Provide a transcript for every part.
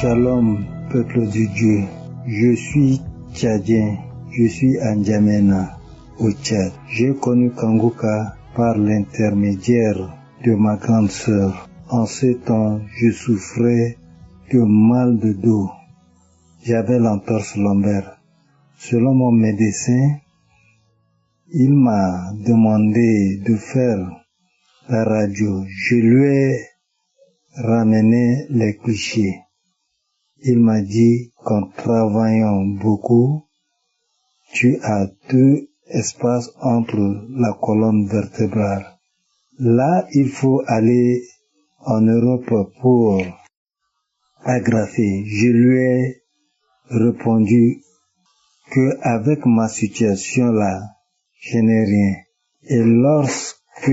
Shalom, peuple de Dieu. Je suis Tchadien, je suis à N'Djamena, au Tchad. J'ai connu Kangoka par l'intermédiaire de ma grande sœur. En ce temps, je souffrais de mal de dos. J'avais l'entorse lombaire. Selon mon médecin, il m'a demandé de faire la radio. Je lui ai ramené les clichés. Il m'a dit qu'en travaillant beaucoup, tu as 2 espaces entre la colonne vertébrale. Là, il faut aller en Europe pour agrafer. Je lui ai répondu que avec ma situation là, je n'ai rien. Et lorsque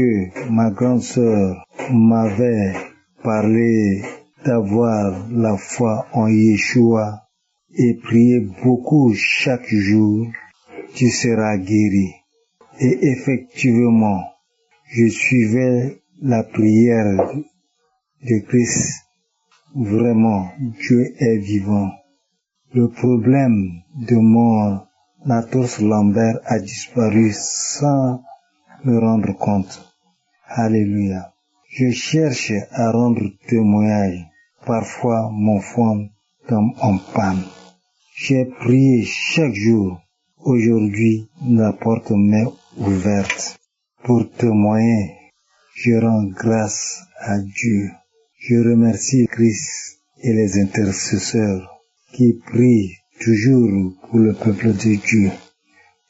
ma grande sœur m'avait parlé d'avoir la foi en Yeshua et prier beaucoup chaque jour, tu seras guéri. Et effectivement, je suivais la prière de Christ. Vraiment, Dieu est vivant. Le problème de mon entorse lombaire a disparu sans me rendre compte. Alléluia. Je cherche à rendre témoignage. Parfois, mon phone tombe en panne. J'ai prié chaque jour. Aujourd'hui, la porte m'est ouverte. Pour témoigner, je rends grâce à Dieu. Je remercie Christ et les intercesseurs qui prient toujours pour le peuple de Dieu.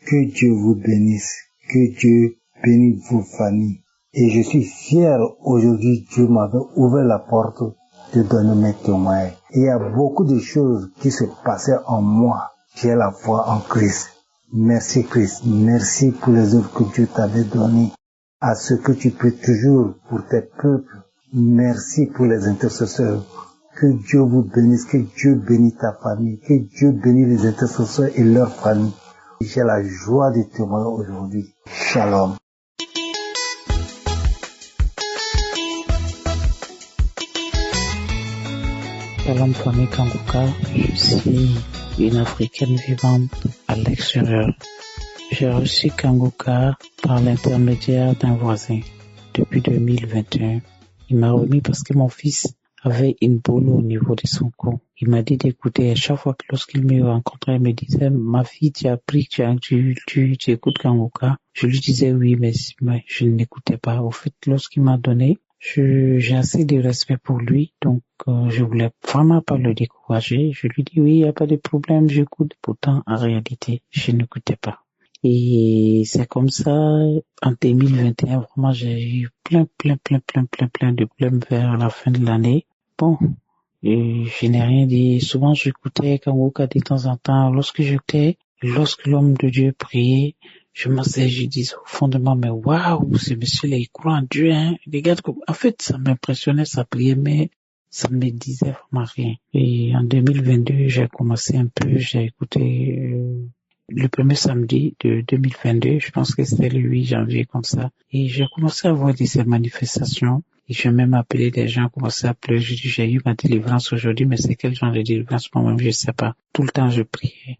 Que Dieu vous bénisse, que Dieu bénisse vos familles. Et je suis fier aujourd'hui, Dieu m'avait ouvert la porte de donner mes témoignages. Il y a beaucoup de choses qui se passaient en moi. J'ai la foi en Christ. Merci Christ. Merci pour les œuvres que Dieu t'avait données. À ce que tu peux toujours pour tes peuples. Merci pour les intercesseurs. Que Dieu vous bénisse, que Dieu bénisse ta famille, que Dieu bénisse les intercesseurs et leur famille. J'ai la joie de témoigner aujourd'hui. Shalom. Shalom famille Kangoka, je suis une Africaine vivante à l'extérieur. J'ai reçu Kangoka par l'intermédiaire d'un voisin depuis 2021. Il m'a remis parce que mon fils avait une boule au niveau de son cou. Il m'a dit d'écouter. À chaque fois que lorsqu'il me rencontrait, il me disait, ma fille, tu as appris, tu écoutes Kangoka. Je lui disais oui, mais je ne l'écoutais pas. Au fait, lorsqu'il m'a donné, j'ai assez de respect pour lui, donc je voulais vraiment pas le décourager. Je lui dis oui, il n'y a pas de problème, j'écoute. Pourtant, en réalité, je n'écoutais pas. Et c'est comme ça, en 2021, vraiment, j'ai eu plein de problèmes vers la fin de l'année. Bon, et je n'ai rien dit. Souvent, j'écoutais Kangoka de temps en temps. Lorsque l'homme de Dieu priait, je m'asseyais, je disais au fond de moi, mais waouh, ce monsieur-là, il croit en Dieu, hein. Regarde, en fait, ça m'impressionnait, sa prière, mais ça ne me disait vraiment rien. Et en 2022, j'ai commencé un peu, j'ai écouté le premier samedi de 2022, je pense que c'était le 8 janvier comme ça. Et j'ai commencé à voir ces manifestations. Et j'ai même appelé des gens, commencé à pleurer. Je dis, j'ai eu ma délivrance aujourd'hui, mais c'est quel genre de délivrance moi-même, je sais pas. Tout le temps, je priais.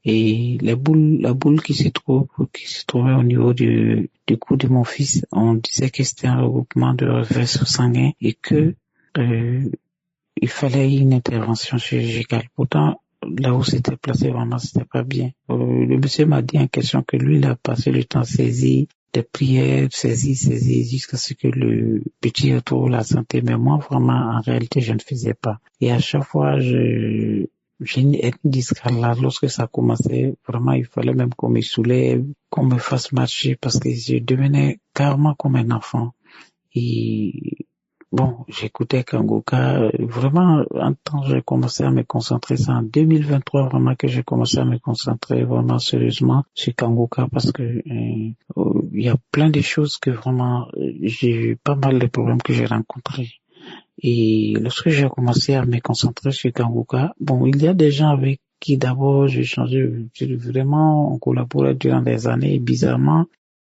Et la boule qui se trouvait au niveau du cou de mon fils, on disait que c'était un regroupement de vaisseaux sanguins et que, il fallait une intervention chirurgicale. Pourtant, là où c'était placé, vraiment, c'était pas bien. Le monsieur m'a dit en question que lui, il a passé le temps saisi, des prières, saisi, jusqu'à ce que le petit retrouve la santé. Mais moi, vraiment, en réalité, je ne faisais pas. Et à chaque fois, j'ai une discrète là, lorsque ça commençait, vraiment, il fallait même qu'on me soulève, qu'on me fasse marcher, parce que je devenais carrément comme un enfant. Et bon, j'écoutais Kangoka, vraiment, en temps, j'ai commencé à me concentrer. C'est en 2023 vraiment que j'ai commencé à me concentrer vraiment sérieusement sur Kangoka parce que il y a plein de choses que vraiment, j'ai eu pas mal de problèmes que j'ai rencontrés. Et lorsque j'ai commencé à me concentrer sur Kangoka, bon, il y a des gens avec qui d'abord j'ai changé, vraiment, on collaborait durant des années et bizarrement,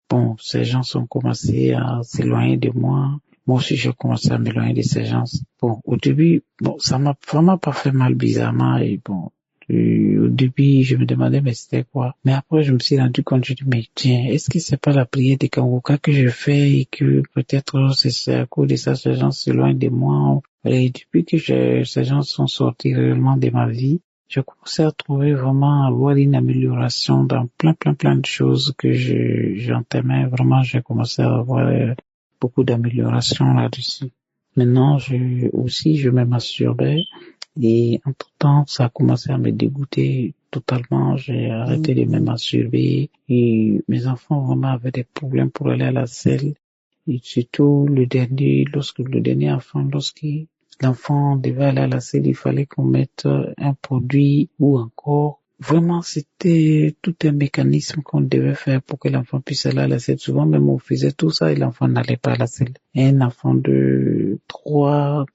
bon, ces gens sont commencé à s'éloigner de moi. moi aussi, j'ai commencé à m'éloigner de ces gens. Bon, au début, ça m'a vraiment pas fait mal bizarrement et bon, au début, je me demandais, mais c'était quoi? Mais après, je me suis rendu compte, je dis, mais tiens, est-ce que c'est pas la prière des Kangourka que je fais et que peut-être c'est à cause de ça, ces gens s'éloignent de moi? Et depuis que ces gens sont sortis réellement de ma vie, je commençais à trouver vraiment, à avoir une amélioration dans plein de choses que j'entamais. Vraiment, j'ai commencé à avoir beaucoup d'améliorations là-dessus. Maintenant, je me masturbais et entre-temps, ça a commencé à me dégoûter totalement. J'ai arrêté de me masturber et mes enfants vraiment avaient des problèmes pour aller à la selle. Et surtout le dernier enfant, lorsque l'enfant devait aller à la selle, il fallait qu'on mette un produit ou encore vraiment, c'était tout un mécanisme qu'on devait faire pour que l'enfant puisse aller à la selle. Souvent, même on faisait tout ça et l'enfant n'allait pas à la selle. Un enfant de 3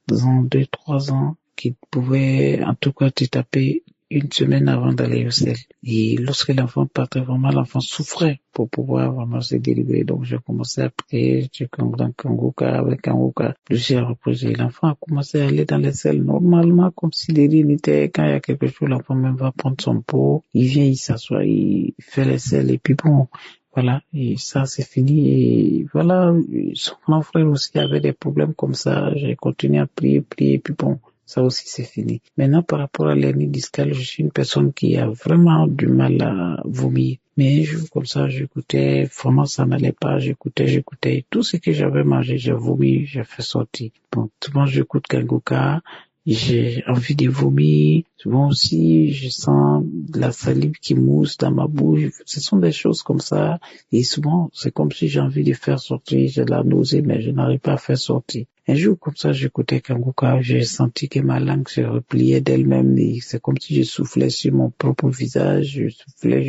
ans, qui pouvait en tout cas te taper une semaine avant d'aller au sel. Et lorsque l'enfant partait, vraiment, l'enfant souffrait pour pouvoir vraiment se délivrer. Donc, j'ai commencé à prier, avec Kangourka, je suis reposé. L'enfant a commencé à aller dans les selles normalement, comme si de rien n'était. Quand il y a quelque chose, l'enfant même va prendre son pot, il vient, il s'assoit, il fait les selles, et puis bon, voilà, et ça c'est fini, et voilà, son frère aussi avait des problèmes comme ça, j'ai continué à prier, et puis bon, ça aussi c'est fini. Maintenant, par rapport à l'hernie discale, je suis une personne qui a vraiment du mal à vomir. Mais un jour comme ça, j'écoutais, vraiment ça n'allait pas, j'écoutais. Tout ce que j'avais mangé, j'ai vomi, j'ai fait sortir. Bon, souvent j'écoute Kangourka, j'ai envie de vomir. Souvent aussi, je sens de la salive qui mousse dans ma bouche. Ce sont des choses comme ça. Et souvent, c'est comme si j'ai envie de faire sortir. J'ai de la nausée, mais je n'arrive pas à faire sortir. Un jour comme ça, j'écoutais Kangourka, j'ai senti que ma langue se repliait d'elle-même et c'est comme si je soufflais sur mon propre visage. Je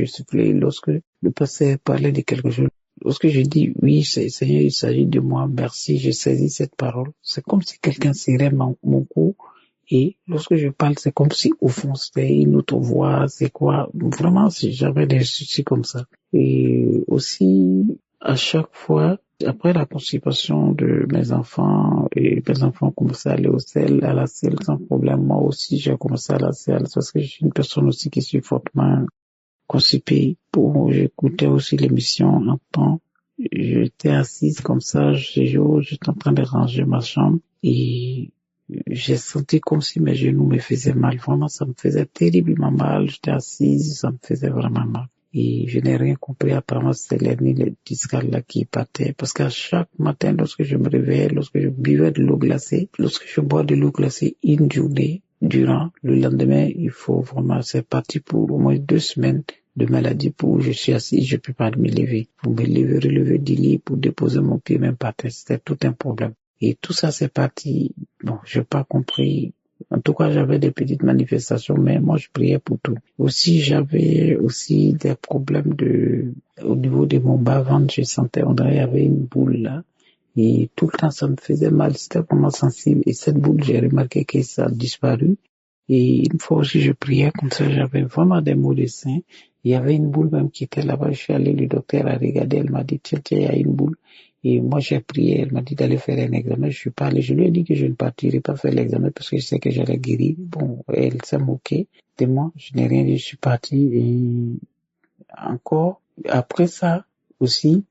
soufflais. Lorsque le pasteur parlait de quelque chose, lorsque je dis oui, Seigneur, il s'agit de moi, merci, j'ai saisi cette parole. C'est comme si quelqu'un serrait mon cou. Et lorsque je parle, c'est comme si au fond c'était une autre voix, c'est quoi? Vraiment, j'avais des soucis comme ça. Et aussi, à chaque fois, après la constipation de mes enfants, et mes enfants commençaient à aller à la selle sans problème. Moi aussi, j'ai commencé à la selle parce que je suis une personne aussi qui suis fortement constipée. J'écoutais aussi l'émission en temps. J'étais assise comme ça, j'étais en train de ranger ma chambre et j'ai senti comme si mes genoux me faisaient mal. Vraiment, ça me faisait terriblement mal. J'étais assise, ça me faisait vraiment mal. Et je n'ai rien compris. Apparemment, c'était l'hernie discale là qui partait. Parce qu'à chaque matin, lorsque je me réveillais, lorsque je buvais de l'eau glacée, lorsque je bois de l'eau glacée une journée durant, le lendemain, il faut vraiment, c'est parti pour au moins 2 semaines de maladie pour je suis assis, je peux pas me lever. Pour me lever, relever du lit, pour déposer mon pied même par terre, c'était tout un problème. Et tout ça, c'est parti. Bon, j'ai pas compris. En tout cas, j'avais des petites manifestations, mais moi, je priais pour tout. Aussi, j'avais aussi des problèmes au niveau de mon bas-ventre, je sentais, on dirait, il y avait une boule là. Et tout le temps, ça me faisait mal. C'était vraiment sensible. Et cette boule, j'ai remarqué que ça a disparu. Et une fois aussi, je priais comme ça, j'avais vraiment des maux de sein. Il y avait une boule même qui était là-bas. Je suis allé, le docteur a regardé, elle m'a dit, tiens, il y a une boule. Et moi, j'ai prié, elle m'a dit d'aller faire un examen. Je suis pas allé. Je lui ai dit que je ne partirai pas faire l'examen parce que je sais que j'allais guérir. Bon, elle s'est moquée de moi. Je n'ai rien dit, je suis parti. Et encore, après ça aussi,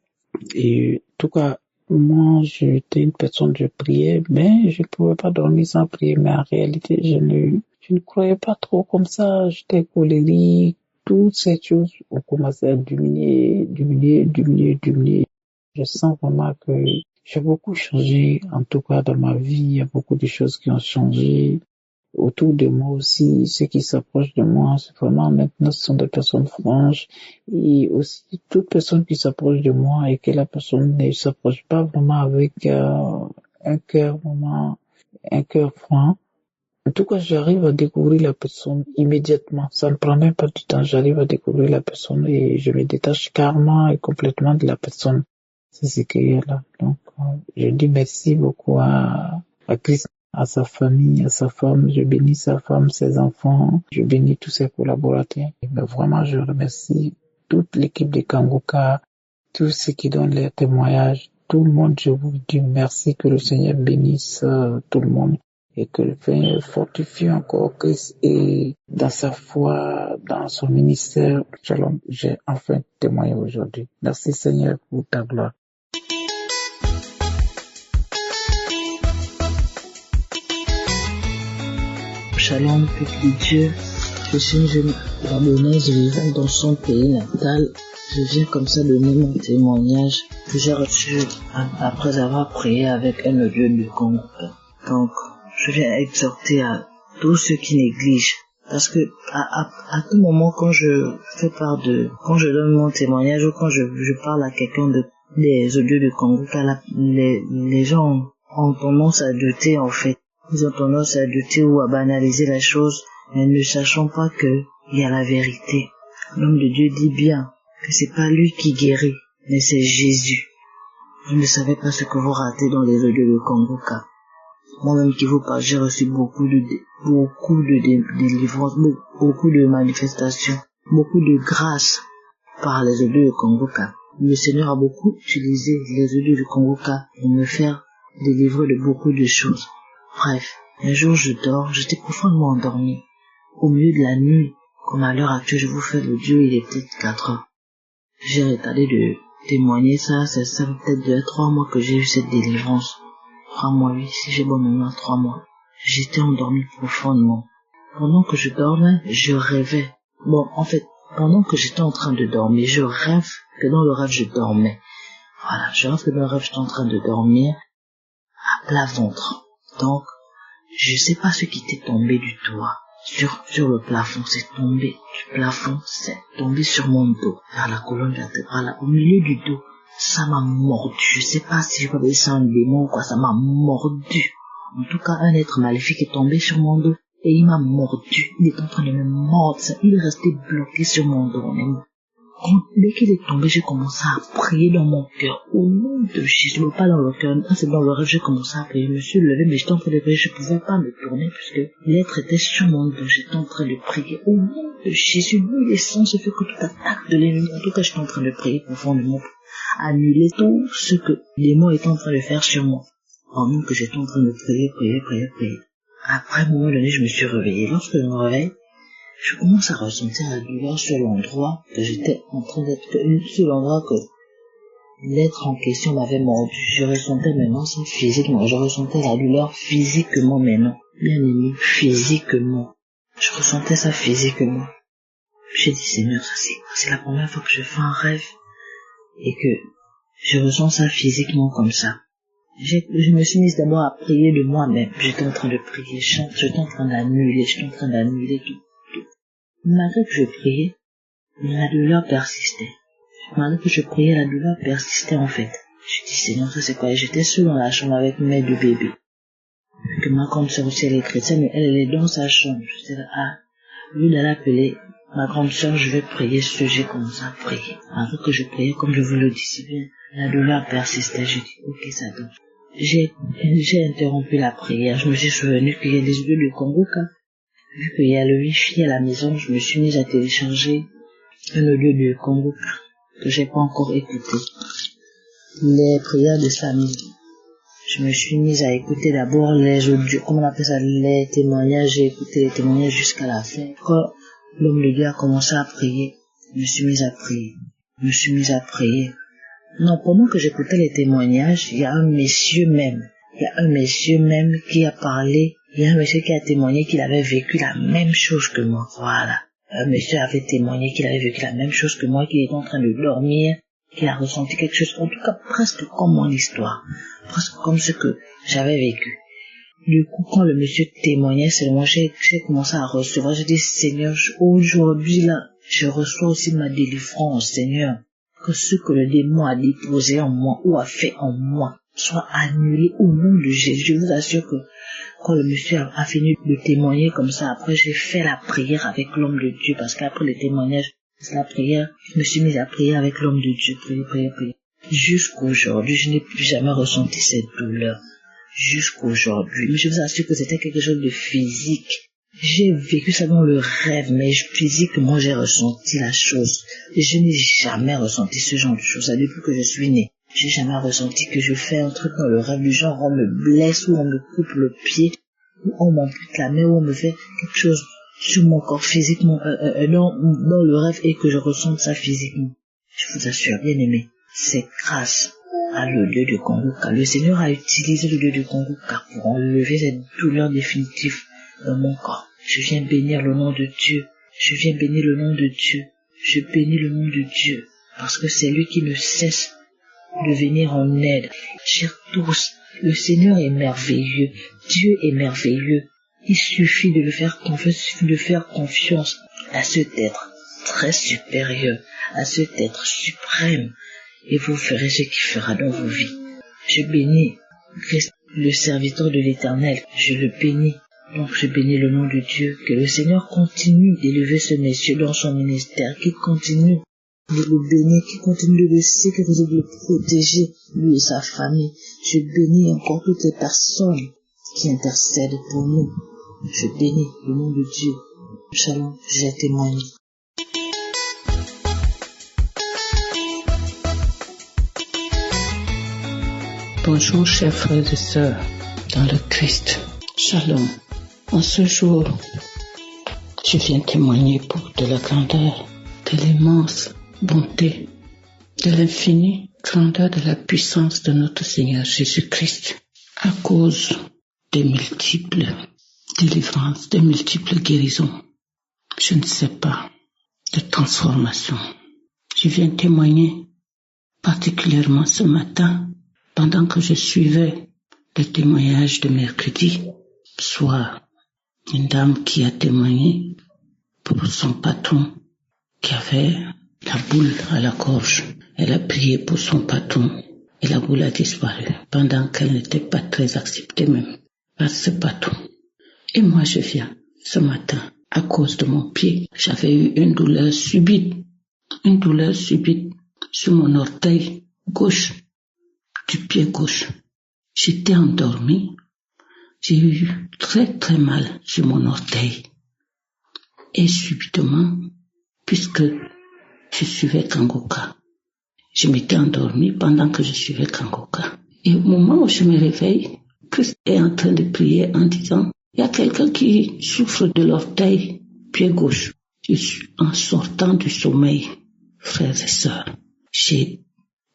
et en tout cas, moi, j'étais une personne, je priais, mais je ne pouvais pas dormir sans prier. Mais en réalité, je ne croyais pas trop comme ça. J'étais colérique. Toutes ces choses ont commencé à diminuer. Je sens vraiment que j'ai beaucoup changé, en tout cas dans ma vie. Il y a beaucoup de choses qui ont changé. Autour de moi aussi, ceux qui s'approchent de moi, c'est vraiment maintenant, ce sont des personnes franches. Et aussi, toute personne qui s'approche de moi et que la personne ne s'approche pas vraiment avec un cœur franc. En tout cas, j'arrive à découvrir la personne immédiatement. Ça ne prend même pas du temps. J'arrive à découvrir la personne et je me détache carrément et complètement de la personne. C'est ce qu'il y a là. Donc, je dis merci beaucoup à Christ, à sa famille, à sa femme. Je bénis sa femme, ses enfants. Je bénis tous ses collaborateurs. Mais vraiment, je remercie toute l'équipe de Kangourka, tous ceux qui donnent leurs témoignages, tout le monde. Je vous dis merci, que le Seigneur bénisse tout le monde et que le Seigneur fortifie encore Christ et dans sa foi, dans son ministère. Shalom, j'ai enfin témoigné aujourd'hui. Merci Seigneur pour ta gloire. Shalom, peuple de Dieu. Je suis une jeune gabonaise vivant dans son pays natal. Je viens comme ça donner mon témoignage que j'ai reçu après avoir prié avec un audio du Congo. Donc, je viens exhorter à tous ceux qui négligent. Parce que à tout moment, quand je donne mon témoignage ou quand je parle à quelqu'un des audios du Congo, les gens ont tendance à douter en fait. Ils ont tendance à douter ou à banaliser la chose, mais ne sachant pas que il y a la vérité. L'homme de Dieu dit bien que c'est pas lui qui guérit, mais c'est Jésus. Vous ne savez pas ce que vous ratez dans les audios de Kongoka. Moi-même qui vous parle, j'ai reçu beaucoup de délivrances, beaucoup de manifestations, beaucoup de grâce par les audios de Kongoka. Le Seigneur a beaucoup utilisé les audios de Kongoka pour me faire délivrer de beaucoup de choses. Bref, un jour je dors, j'étais profondément endormi. Au milieu de la nuit, comme à l'heure actuelle, je vous fais l'audio, il est peut-être 4 heures. J'ai retardé de témoigner ça fait peut-être 2 à 3 mois que j'ai eu cette délivrance. 3 mois, oui, si j'ai bon mémoire, 3 mois. J'étais endormi profondément. Pendant que je dormais, je rêvais. Bon, en fait, pendant que j'étais en train de dormir, je rêve que dans le rêve, je dormais. Voilà, je rêve que dans le rêve, j'étais en train de dormir à plat ventre. Donc, je sais pas ce qui était tombé du toit. Sur le plafond, c'est tombé du plafond, c'est tombé sur mon dos, vers la colonne vertébrale, au milieu du dos. Ça m'a mordu. Je sais pas si je peux appeler ça un démon ou quoi, ça m'a mordu. En tout cas, un être maléfique est tombé sur mon dos et il m'a mordu. Il est en train de me mordre. Il est resté bloqué sur mon dos. Dès qu'il est tombé, j'ai commencé à prier dans mon cœur. Au nom de Jésus, pas dans le cœur, c'est dans le rêve, j'ai commencé à prier. Je me suis levé, mais j'étais en train de prier. Je pouvais pas me tourner puisque l'être était sur mon dos. J'étais en train de prier. Au nom de Jésus, nous laissons ce fait que toute attaque de l'ennemi. En tout cas, j'étais en train de prier profondément pour annuler tout ce que le démon était en train de faire sur moi. Pendant que j'étais en train de prier. Après, à un moment donné, je me suis réveillé. Lorsque je me réveille, je commence à ressentir la douleur sur l'endroit que j'étais en train d'être, sur l'endroit que l'être en question m'avait mordu. Je ressentais maintenant ça physiquement, je ressentais la douleur physiquement maintenant. Bien aimé, physiquement. Je ressentais ça physiquement. J'ai dit, Seigneur, ça c'est la première fois que je fais un rêve et que je ressens ça physiquement comme ça. Je me suis mise d'abord à prier de moi-même. J'étais en train de prier, j'étais en train d'annuler tout. Malgré que je priais, la douleur persistait. Malgré que je priais, la douleur persistait en fait. Je dis, Seigneur, ça c'est quoi? J'étais seule dans la chambre avec mes 2 bébés. Que ma grande sœur aussi, elle est chrétienne, mais elle est dans sa chambre. Je disais, au lieu d'aller appeler ma grande sœur, je vais prier j'ai commencé à prier. Malgré que je priais, comme je vous le dis si bien, la douleur persistait. Je dis, ok, ça donne. J'ai interrompu la prière. Je me suis souvenu qu'il y a des audios de Kongoka. Vu qu'il y a le wifi à la maison, je me suis mise à télécharger un audio de Congo que j'ai pas encore écouté. Les prières de famille. Je me suis mise à écouter d'abord les audios, comment on appelle ça, les témoignages. J'ai écouté les témoignages jusqu'à la fin. Quand l'homme de Dieu a commencé à prier, je me suis mise à prier. Non, pendant que j'écoutais les témoignages, il y a un monsieur même qui a parlé. Il y a un monsieur qui a témoigné qu'il avait vécu la même chose que moi. Voilà. Un monsieur avait témoigné qu'il avait vécu la même chose que moi, qu'il était en train de dormir, qu'il a ressenti quelque chose, en tout cas presque comme mon histoire, presque comme ce que j'avais vécu. Du coup, quand le monsieur témoignait, c'est moi, j'ai commencé à recevoir. J'ai dit, Seigneur, aujourd'hui là, je reçois aussi ma délivrance, Seigneur. Que ce que le démon a déposé en moi ou a fait en moi soit annulé au nom de Jésus. Je vous assure que quand le monsieur a fini de témoigner comme ça, après j'ai fait la prière avec l'homme de Dieu, parce qu'après le témoignage, la prière, je me suis mise à prier avec l'homme de Dieu, prier. Jusqu'aujourd'hui, je n'ai plus jamais ressenti cette douleur. Jusqu'aujourd'hui. Mais je vous assure que c'était quelque chose de physique. J'ai vécu ça dans le rêve, mais physiquement j'ai ressenti la chose. Et je n'ai jamais ressenti ce genre de choses depuis que je suis née. J'ai jamais ressenti que je fais un truc dans le rêve du genre, on me blesse ou on me coupe le pied, ou on m'ampute la main, ou on me fait quelque chose sur mon corps physiquement, dans le rêve et que je ressente ça physiquement. Je vous assure, bien aimé, c'est grâce à l'odeur de Kongoka. Le Seigneur a utilisé l'odeur de Kongoka pour enlever cette douleur définitive dans mon corps. Je viens bénir le nom de Dieu. Je viens bénir le nom de Dieu. Je bénis le nom de Dieu parce que c'est lui qui ne cesse de venir en aide. Chers tous, le Seigneur est merveilleux. Dieu est merveilleux. Il suffit de le faire confiance, il suffit de faire confiance à cet être très supérieur, à cet être suprême, et vous ferez ce qu'il fera dans vos vies. Je bénis Christ, le serviteur de l'Éternel. Je le bénis. Donc je bénis le nom de Dieu. Que le Seigneur continue d'élever ce monsieur dans son ministère, qu'il continue de le bénir, qu'il continue de le sécuriser, de le protéger, lui et sa famille. Je bénis encore toutes les personnes qui intercèdent pour nous. Je bénis le nom de Dieu. Shalom, j'ai témoigné. Bonjour chers frères et sœurs dans le Christ. Shalom. En ce jour, je viens témoigner de la grandeur, de l'immense bonté, de l'infinie grandeur de la puissance de notre Seigneur Jésus-Christ à cause des multiples délivrances, des multiples guérisons. Je ne sais pas, de transformation. Je viens témoigner particulièrement ce matin pendant que je suivais le témoignage de mercredi soir. Une dame qui a témoigné pour son patron qui avait la boule à la gorge. Elle a prié pour son patron et la boule a disparu pendant qu'elle n'était pas très acceptée même par ce patron. Et moi je viens ce matin à cause de mon pied. J'avais eu une douleur subite sur mon orteil gauche du pied gauche. J'étais endormie. J'ai eu très très mal sur mon orteil. Et subitement, puisque je suivais Kongoka, je m'étais endormie pendant que je suivais Kongoka. Et au moment où je me réveille, Christ est en train de prier en disant, il y a quelqu'un qui souffre de l'orteil, pied gauche. Je suis en sortant du sommeil, frères et sœurs. J'ai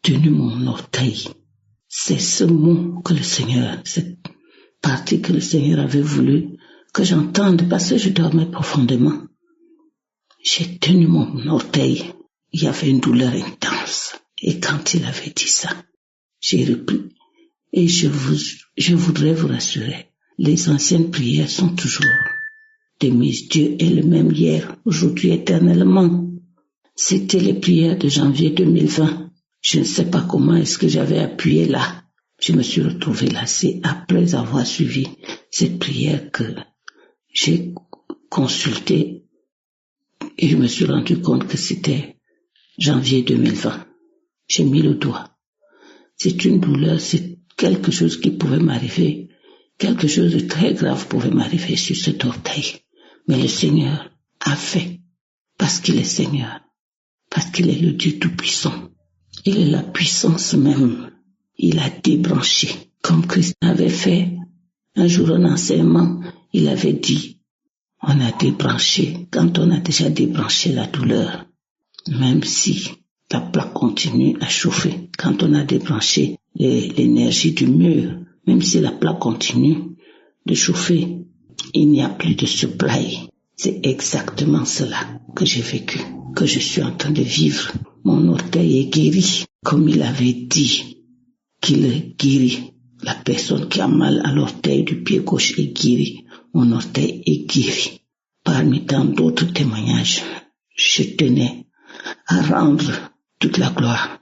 tenu mon orteil. C'est ce mot que le Seigneur, cette partie que le Seigneur avait voulu que j'entende parce que je dormais profondément. J'ai tenu mon orteil. Il y avait une douleur intense. Et quand il avait dit ça, j'ai repris. Et je voudrais vous rassurer, les anciennes prières sont toujours des mises. Dieu est le même hier, aujourd'hui, éternellement. C'était les prières de janvier 2020. Je ne sais pas comment est-ce que j'avais appuyé là. Je me suis retrouvée là. C'est après avoir suivi cette prière que j'ai consulté et je me suis rendu compte que c'était janvier 2020. J'ai mis le doigt. C'est une douleur, c'est quelque chose qui pouvait m'arriver. Quelque chose de très grave pouvait m'arriver sur cet orteil. Mais le Seigneur a fait, parce qu'il est Seigneur, parce qu'il est le Dieu Tout-Puissant. Il est la puissance même. Il a débranché. Comme Christ avait fait un jour en enseignement, il avait dit, on a débranché. Quand on a déjà débranché la douleur, même si la plaque continue à chauffer, quand on a débranché l'énergie du mur, même si la plaque continue de chauffer, il n'y a plus de supply. C'est exactement cela que j'ai vécu, que je suis en train de vivre. Mon orteil est guéri, comme il avait dit qu'il est guéri. La personne qui a mal à l'orteil du pied gauche est guérie. Mon orteil est guéri. Parmi tant d'autres témoignages, je tenais à rendre toute la gloire,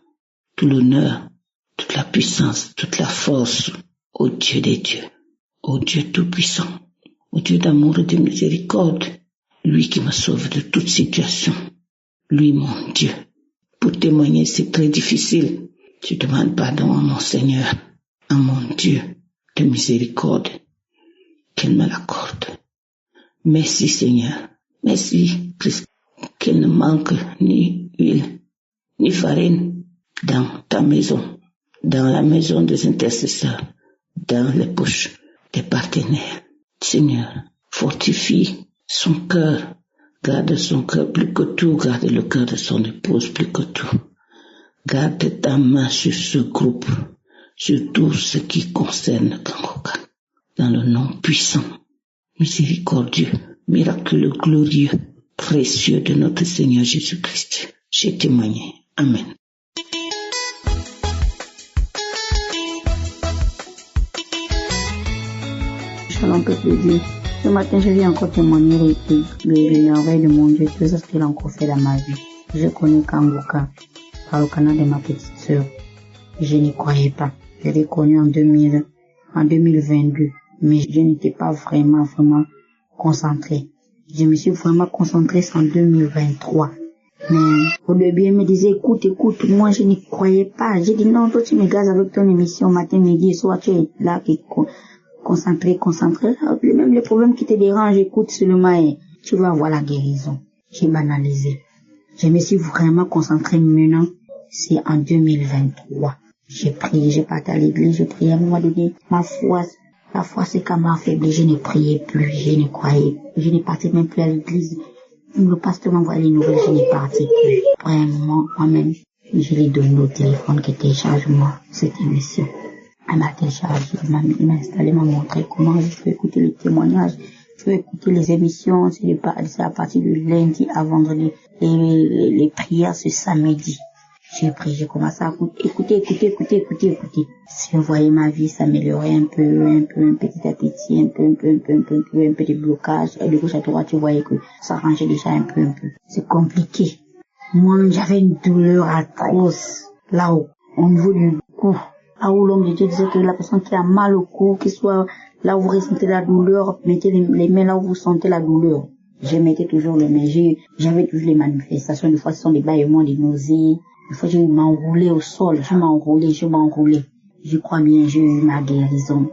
tout l'honneur, toute la puissance, toute la force au Dieu des dieux, au Dieu tout-puissant, au Dieu d'amour et de miséricorde, lui qui me sauve de toute situation, lui mon Dieu. Pour témoigner, c'est très difficile. Je demande pardon à mon Seigneur, à mon Dieu de miséricorde, qu'il me l'accorde. Merci Seigneur, merci Christ, qu'il ne manque ni huile, ni farine dans ta maison, dans la maison des intercesseurs, dans les poches des partenaires. Seigneur, fortifie son cœur, garde son cœur plus que tout, garde le cœur de son épouse plus que tout. Garde ta main sur ce groupe, sur tout ce qui concerne Kangoka, dans le nom puissant, miséricordieux, miraculeux, glorieux, précieux de notre Seigneur Jésus-Christ. J'ai témoigné. Amen. Shalom, peuple de Dieu. Ce matin, je viens encore témoigner les merveilles de mon Dieu, tout ce qu'il a encore fait dans ma vie. Je connais Kangoka par le canal de ma petite sœur. Je n'y croyais pas. Je l'ai connu en 2022, mais je n'étais pas vraiment concentrée. Je me suis vraiment concentrée en 2023. Mais au début, elle me disait, écoute, moi je n'y croyais pas. J'ai dit, non, toi tu me gazes avec ton émission matin, midi et soir, tu es là, concentré. Même les problèmes qui te dérangent, écoute seulement et tu vas avoir la guérison. J'ai banalisé. Je me suis vraiment concentrée maintenant. C'est en 2023. J'ai prié, j'ai parti à l'église, j'ai prié à un moment donné. La foi c'est quand m'a affaibli, je ne priais plus, je ne croyais, je ne partais même plus à l'église. Le pasteur m'envoyait les nouvelles, je ne partais plus. Vraiment, moi-même, je l'ai donné au téléphone qui télécharge moi cette émission. Elle m'a téléchargé, elle m'a installé, m'a montré comment je peux écouter les témoignages, je peux écouter les émissions, c'est à partir du lundi à vendredi, les prières ce samedi. J'ai pris, j'ai commencé à écouter. Si vous voyez ma vie s'améliorer un peu, petit à petit, un peu de blocage. Et de gauche à droite, tu voyais que ça rangeait déjà un peu. C'est compliqué. Moi, j'avais une douleur atroce, là-haut, au niveau du cou. Là où l'homme de Dieu disait que la personne qui a mal au cou, qui soit là où vous ressentez la douleur, mettez les mains là où vous sentez la douleur. Je mettais toujours les mains, j'avais toujours les manifestations. Des fois, ce sont des bâillements, des nausées. Une fois, je m'enroulais au sol, je m'enroulais. Je crois bien, j'ai eu ma guérison.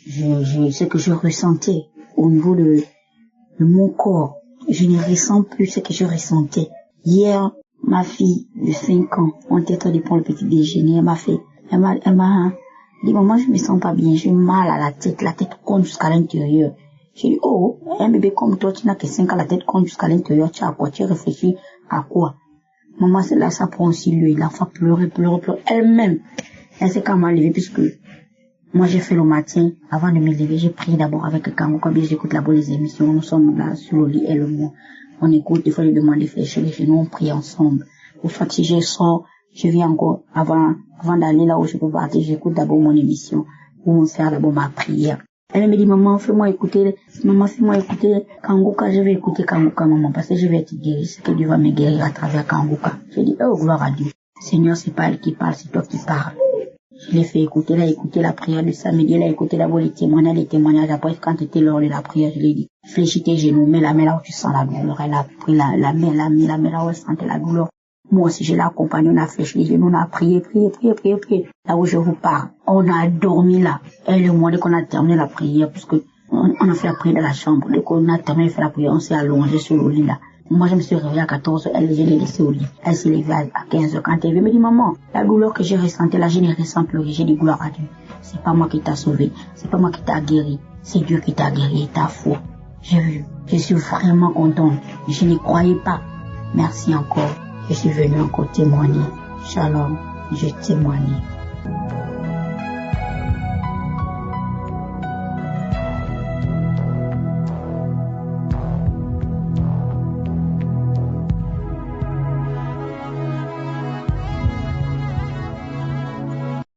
Ce que je ressentais au niveau de mon corps, je ne ressens plus ce que je ressentais. Hier, ma fille de 5 ans, on était de prendre le petit déjeuner, elle m'a dit, maman, je me sens pas bien, j'ai mal à la tête compte jusqu'à l'intérieur. J'ai dit, oh, un bébé comme toi, tu n'as que 5 ans, la tête compte jusqu'à l'intérieur, tu as quoi, tu réfléchis à quoi? Maman, c'est là, ça prend aussi lui. La fois pleurer. Elle-même, elle s'est quand même levée puisque moi, j'ai fait le matin, avant de me lever, j'ai prié d'abord avec Kangoka, bien j'écoute d'abord les émissions. Nous sommes là, sur le lit, elle et moi. On écoute, des fois, je demande de fléchir les genoux, on prie ensemble. Au fait, si je sors, je viens encore, avant d'aller là où je peux partir, j'écoute d'abord mon émission, où on fait d'abord ma prière. Elle me dit, maman, fais-moi écouter Kangoka, je vais écouter Kangoka, maman, parce que je vais être guérie, c'est que Dieu va me guérir à travers Kangoka. Je dis, oh, gloire à Dieu. Seigneur, c'est pas elle qui parle, c'est toi qui parles. Je l'ai fait écouter, elle a écouté la prière du samedi, elle a écouté d'abord les témoignages, après, quand était l'heure de la prière, je lui ai dit, fléchis tes genoux, mets la main là où tu sens la douleur. Elle a pris la main là où elle sentait la douleur. Moi aussi, je l'ai accompagnée, on a fléchi les genoux, on a prié. Là où je vous parle, on a dormi là. Elle et moi, dès qu'on a terminé la prière, puisque on a fait la prière dans la chambre, dès qu'on a terminé de faire la prière, on s'est allongé sur le lit là. Moi, je me suis réveillée à 14h, elle, je l'ai laissée au lit. Elle s'est levée à 15h. Quand elle me dit, maman, la douleur que j'ai ressentie là, je ne ressens plus. J'ai dit, gloire à Dieu. C'est pas moi qui t'a sauvé. C'est pas moi qui t'a guéri. C'est Dieu qui t'a guéri, ta foi. Je suis vraiment contente. Je n'y croyais pas. Merci encore. Je suis venue encore témoigner. Shalom, je témoigne.